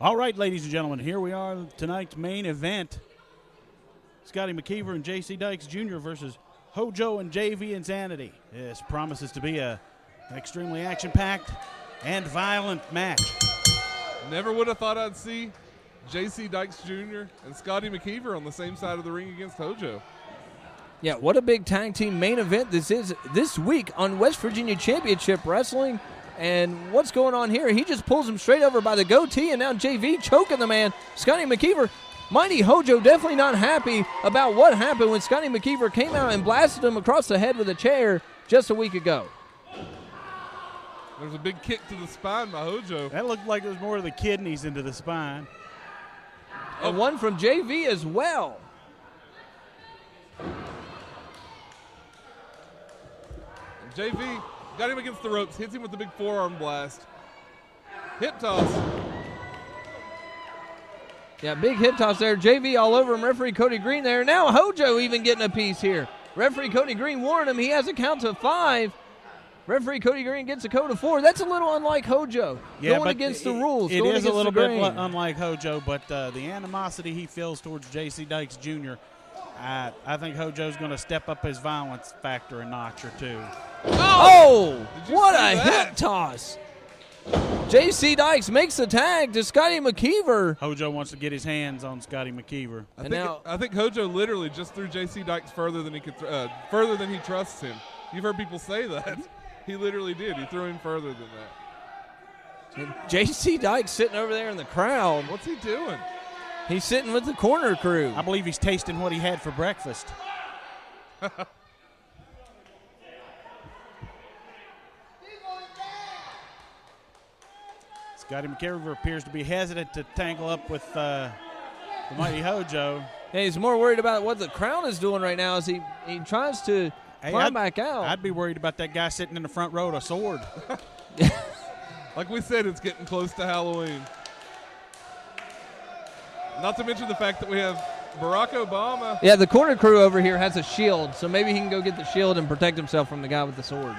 All right, ladies and gentlemen, here we are, tonight's main event. Scotty McKeever and J.C. Dykes Jr. versus Hojo and JV Insanity. This promises to be an extremely action-packed and violent match. Never would have thought I'd see J.C. Dykes Jr. and Scotty McKeever on the same side of the ring against Hojo. Yeah, what a big tag team main event this is this week on West Virginia Championship Wrestling. And what's going on here? He just pulls him straight over by the goatee, and now JV choking the man. Scotty McKeever, Mighty Hojo definitely not happy about what happened when Scotty McKeever came out and blasted him across the head with a chair just a week ago. There's a big kick to the spine by Hojo. That looked like it was more of the kidneys into the spine. And one from JV as well. JV got him against the ropes, hits him with the big forearm blast. Hip toss. Yeah, big hip toss there. JV all over him. Referee Cody Green there. Now Hojo even getting a piece here. Referee Cody Green warned him. He has a count to 5. Referee Cody Green gets a code of 4. That's a little unlike Hojo. Yeah, going against the rules. It going is a little bit grain. unlike Hojo, but the animosity he feels towards J.C. Dykes Jr., I think Hojo's going to step up his violence factor a notch or two. Oh, what a that? hip toss. J.C. Dykes makes the tag to Scotty McKeever. Hojo wants to get his hands on Scotty McKeever. I think Hojo literally just threw J.C. Dykes further than he could, further than he trusts him. You've heard people say that. He literally did. He threw him further than that. J.C. Dykes sitting over there in the crowd. What's he doing? He's sitting with the corner crew. I believe he's tasting what he had for breakfast. Scotty McKeever appears to be hesitant to tangle up with the mighty Hojo. Yeah, he's more worried about what the crowd is doing right now as he tries to climb back out. I'd be worried about that guy sitting in the front row with a sword. Like we said, it's getting close to Halloween. Not to mention the fact that we have Barack Obama. Yeah, the corner crew over here has a shield, so maybe he can go get the shield and protect himself from the guy with the sword.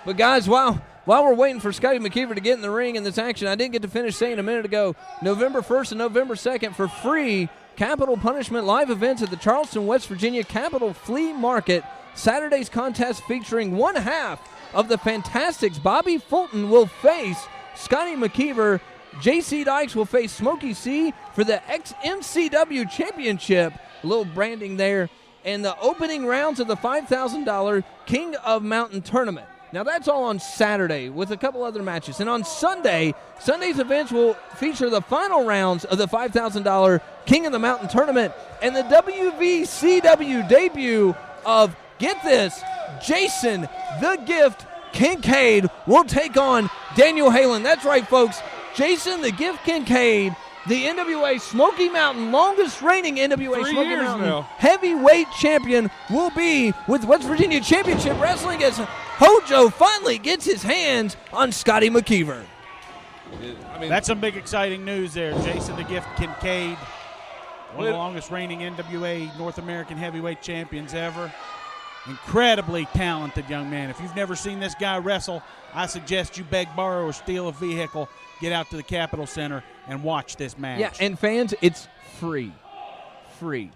But guys, while we're waiting for Scotty McKeever to get in the ring in this action, I didn't get to finish saying a minute ago, November 1st and November 2nd for free Capital Punishment live events at the Charleston, West Virginia Capital Flea Market. Saturday's contest featuring one half of the Fantastics. Bobby Fulton will face Scotty McKeever. J.C. Dykes will face Smokey C for the XMCW Championship. A little branding there. And the opening rounds of the $5,000 King of Mountain Tournament. Now, that's all on Saturday with a couple other matches. And on Sunday's events will feature the final rounds of the $5,000 King of the Mountain Tournament and the WVCW debut of, get this, Jason the Gift Kincaid will take on Daniel Halen. That's right, folks. Jason the Gift Kincaid, the NWA Smoky Mountain, longest reigning NWA Smoky Mountain heavyweight champion, will be with West Virginia Championship Wrestling as Hojo finally gets his hands on Scotty McKeever. That's some big exciting news there. Jason the Gift Kincaid, one of the longest reigning NWA North American heavyweight champions ever. Incredibly talented young man. If you've never seen this guy wrestle, I suggest you beg, borrow, or steal a vehicle, get out to the Capitol Center, and watch this match. Yeah, and fans, it's free. Free.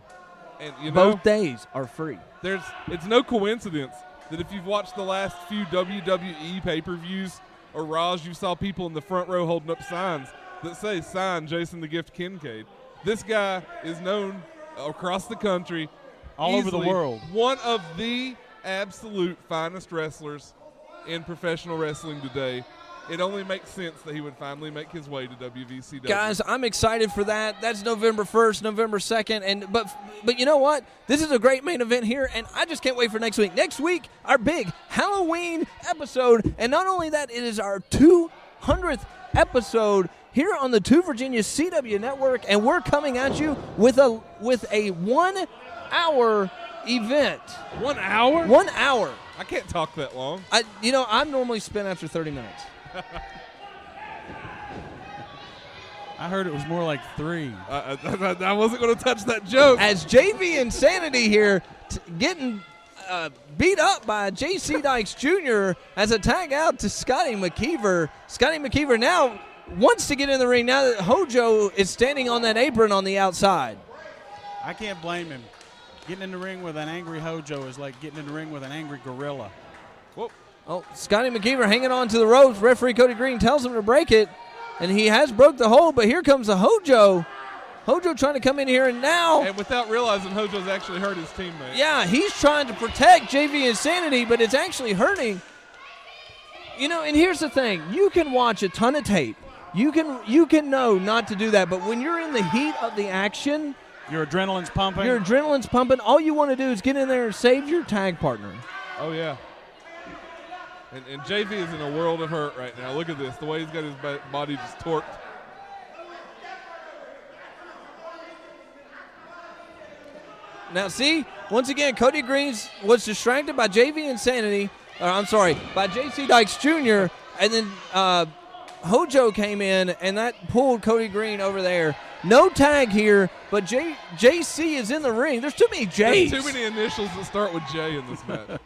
And both days are free. It's no coincidence that if you've watched the last few WWE pay-per-views or Raws, you saw people in the front row holding up signs that say, "Sign Jason the Gift Kincaid." This guy is known across the country, all over the world. One of the absolute finest wrestlers in professional wrestling today. It only makes sense that he would finally make his way to WVCW. Guys, I'm excited for that. That's November 1st, November 2nd. But you know what? This is a great main event here, and I just can't wait for next week. Next week, our big Halloween episode. And not only that, it is our 200th episode here on the 2 Virginia CW Network, and we're coming at you with a 1 hour event. 1 hour? 1 hour. I can't talk that long. I'm normally spent after 30 minutes. I heard it was more like 3. I wasn't going to touch that joke. As JV Insanity here getting beat up by J.C. Dykes Jr. as a tag out to Scotty McKeever. Scotty McKeever now wants to get in the ring now that Hojo is standing on that apron on the outside. I can't blame him. Getting in the ring with an angry Hojo is like getting in the ring with an angry gorilla. Whoop. Oh, Scotty McKeever hanging on to the ropes. Referee Cody Green tells him to break it, and he has broke the hold, but here comes the Hojo. Hojo trying to come in here, and now... And without realizing Hojo's actually hurt his teammate. Yeah, he's trying to protect JV Insanity, but it's actually hurting. You know, and here's the thing. You can watch a ton of tape. You can know not to do that, but when you're in the heat of the action... Your adrenaline's pumping. Your adrenaline's pumping. All you want to do is get in there and save your tag partner. Oh, yeah. And JV is in a world of hurt right now. Look at this, the way he's got his body just torqued. Now, see, once again, Cody Green was distracted by JV Insanity. By JC Dykes Jr., and then Hojo came in, and that pulled Cody Green over there. No tag here, but JC is in the ring. There's too many J's. There's too many initials that start with J in this match.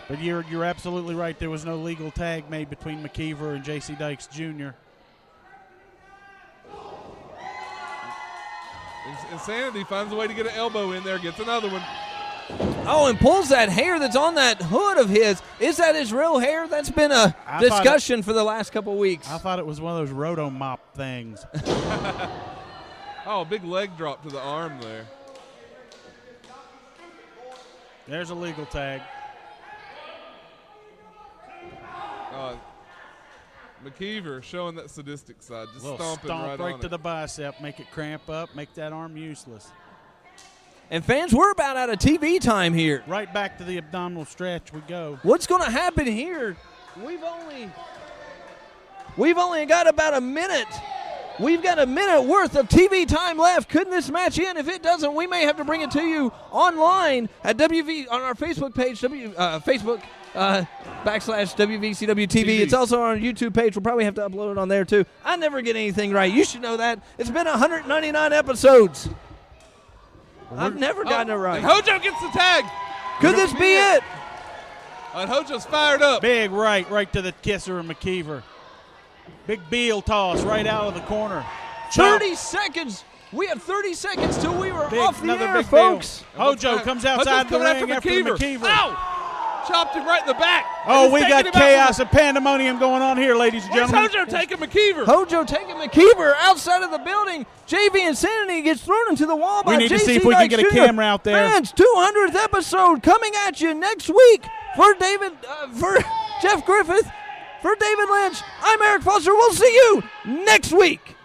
But you're absolutely right. There was no legal tag made between McKeever and JC Dykes Jr. Insanity finds a way to get an elbow in there, gets another one. Oh, and pulls that hair that's on that hood of his. Is that his real hair? That's been a discussion for the last couple weeks. I thought it was one of those roto mop things. Oh, a big leg drop to the arm there. There's a legal tag. McKeever showing that sadistic side, just stomping stomp right on to it. the bicep, make it cramp up, make that arm useless. And fans, we're about out of TV time here. Right back to the abdominal stretch we go. What's going to happen here? We've only got about a minute. We've got a minute worth of TV time left. Couldn't this match end? If it doesn't, we may have to bring it to you online at on our Facebook page, Facebook / WVCW TV. It's also on our YouTube page. We'll probably have to upload it on there too. I never get anything right. You should know that. It's been 199 episodes. I've never gotten it right. And Hojo gets the tag. Could this be it? And Hojo's fired up. Big right to the kisser of McKeever. Big Beal toss right out of the corner. 30 seconds. We have 30 seconds till we were off the air, big folks. Hojo comes outside the ring after McKeever. Ow! Chopped him right in the back. Oh, we got chaos and pandemonium going on here, ladies and gentlemen. Where's Hojo taking McKeever? Hojo taking McKeever outside of the building. JV Insanity gets thrown into the wall by JC We need to see if we can get a camera out there. Fans, 200th episode coming at you next week for Jeff Griffith, for David Lynch. I'm Eric Foster. We'll see you next week.